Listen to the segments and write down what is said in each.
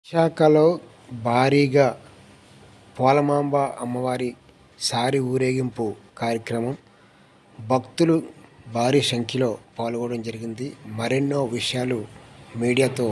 విశాఖలో భారీగా పోలమాంబ అమ్మవారి సారి ఊరేగింపు కార్యక్రమం, భక్తులు భారీ సంఖ్యలో పాల్గొనడం జరిగింది. మరెన్నో విషయాలు మీడియాతో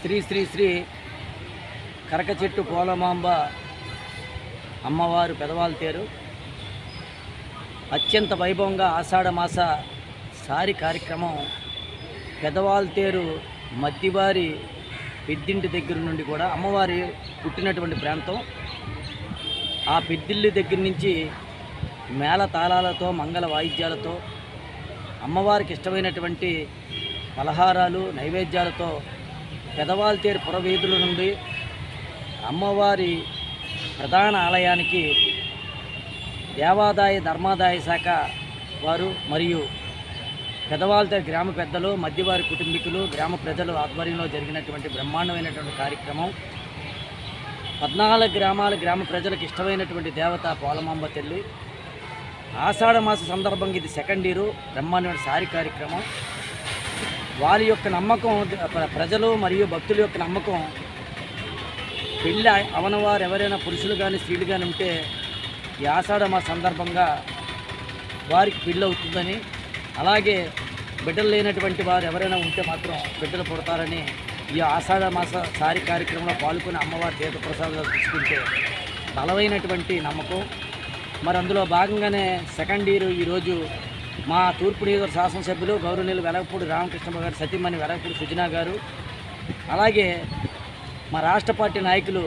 శ్రీ శ్రీ శ్రీ కరకచెట్టు పోలమాంబ అమ్మవారు పెదవాల తేరు అత్యంత వైభవంగా ఆషాఢమాస సారి కార్యక్రమం పెదవాల తేరు మద్దివారి పెద్దింటి దగ్గర నుండి కూడా అమ్మవారి పుట్టినటువంటి ప్రాంతం. ఆ పెద్దిల్లి దగ్గర నుంచి మేళ తాళాలతో మంగళ వాయిద్యాలతో అమ్మవారికి ఇష్టమైనటువంటి పలహారాలు నైవేద్యాలతో పెదవాల తేరు పురవీధుల నుండి అమ్మవారి ప్రధాన ఆలయానికి దేవాదాయ ధర్మాదాయ శాఖ వారు మరియు పెదవాల తేరు గ్రామ పెద్దలు మధ్యవారి కుటుంబీకులు గ్రామ ప్రజలు ఆధ్వర్యంలో జరిగినటువంటి బ్రహ్మాండమైనటువంటి కార్యక్రమం. 14 గ్రామాల గ్రామ ప్రజలకు ఇష్టమైనటువంటి దేవత పోలమాంబ తల్లి. ఆషాఢమాస సందర్భంగా ఇది సెకండ్ ఇయర్ బ్రహ్మాండమైన సారి కార్యక్రమం. వారి యొక్క నమ్మకం, ప్రజలు మరియు భక్తుల యొక్క నమ్మకం, పెళ్ళి అవనవారు ఎవరైనా పురుషులు కానీ స్త్రీలు కానీ ఉంటే ఈ ఆషాఢమాస సందర్భంగా వారికి పెళ్ళి అవుతుందని, అలాగే బిడ్డలు లేనటువంటి వారు ఎవరైనా ఉంటే మాత్రం బిడ్డలు పుడతారని ఈ ఆషాఢమాస సారి కార్యక్రమంలో పాల్గొని అమ్మవారి తీర్థప్రసాదాలు తీసుకుంటే బలమైనటువంటి నమ్మకం. మరి అందులో భాగంగానే సెకండ్ ఇయర్ ఈరోజు మా తూర్పు నియోజకవర్గ శాసనసభ్యులు గౌరవనీయులు వెలగపూడి రామకృష్ణ గారు సతీమణి వెలగపూడి సుజనా గారు, అలాగే మా రాష్ట్ర పార్టీ నాయకులు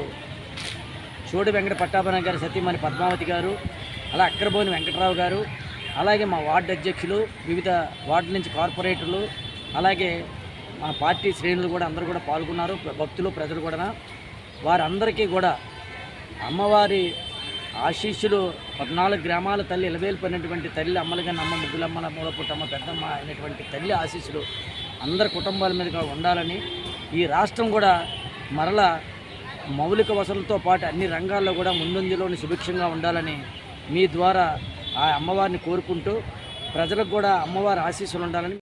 చోడి వెంకట పట్టాభరణ గారు సతీమణి పద్మావతి గారు, అలా అక్కరబోని వెంకటరావు గారు, అలాగే మా వార్డు అధ్యక్షులు, వివిధ వార్డుల నుంచి కార్పొరేటర్లు, అలాగే మా పార్టీ శ్రేణులు కూడా అందరూ కూడా పాల్గొన్నారు. భక్తులు ప్రజలు కూడా వారందరికీ కూడా అమ్మవారి ఆశీస్సులు 14 గ్రామాల తల్లి ఇలవేల్పోయినటువంటి తల్లి అమ్మలుగా అమ్మ ముగ్గులమ్మల మూలపుట్టమ్మ పెద్దమ్మ అయినటువంటి తల్లి ఆశీస్సులు అందరి కుటుంబాల మీదుగా ఉండాలని, ఈ రాష్ట్రం కూడా మరలా మౌలిక వసతులతో పాటు అన్ని రంగాల్లో కూడా ముందంజలోని సుభిక్షంగా ఉండాలని మీ ద్వారా ఆ అమ్మవారిని కోరుకుంటూ ప్రజలకు కూడా అమ్మవారి ఆశీస్సులు ఉండాలని